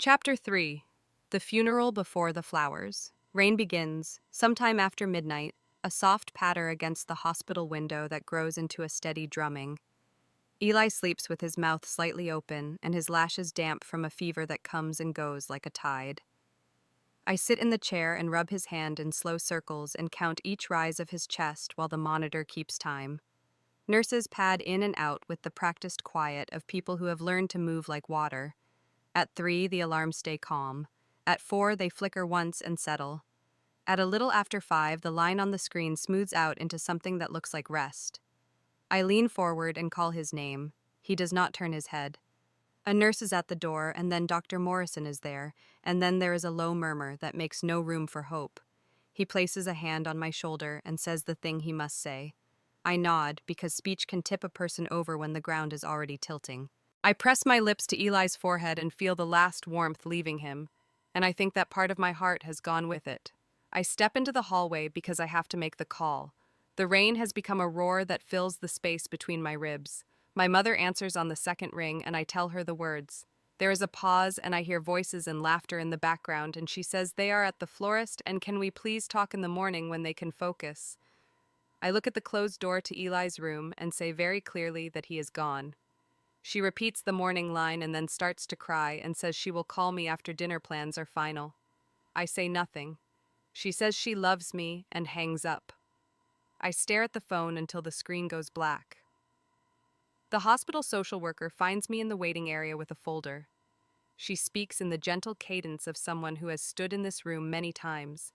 Chapter 3. The Funeral Before the Flowers. Rain begins, sometime after midnight, a soft patter against the hospital window that grows into a steady drumming. Eli sleeps with his mouth slightly open and his lashes damp from a fever that comes and goes like a tide. I sit in the chair and rub his hand in slow circles and count each rise of his chest while the monitor keeps time. Nurses pad in and out with the practiced quiet of people who have learned to move like water. At 3, the alarms stay calm. At 4, they flicker once and settle. At a little after 5, the line on the screen smooths out into something that looks like rest. I lean forward and call his name. He does not turn his head. A nurse is at the door, and then Dr. Morrison is there, and then there is a low murmur that makes no room for hope. He places a hand on my shoulder and says the thing he must say. I nod, because speech can tip a person over when the ground is already tilting. I press my lips to Eli's forehead and feel the last warmth leaving him, and I think that part of my heart has gone with it. I step into the hallway because I have to make the call. The rain has become a roar that fills the space between my ribs. My mother answers on the second ring, and I tell her the words. There is a pause, and I hear voices and laughter in the background, and she says they are at the florist, and can we please talk in the morning when they can focus? I look at the closed door to Eli's room and say very clearly that he is gone. She repeats the morning line and then starts to cry and says she will call me after dinner plans are final. I say nothing. She says she loves me and hangs up. I stare at the phone until the screen goes black. The hospital social worker finds me in the waiting area with a folder. She speaks in the gentle cadence of someone who has stood in this room many times.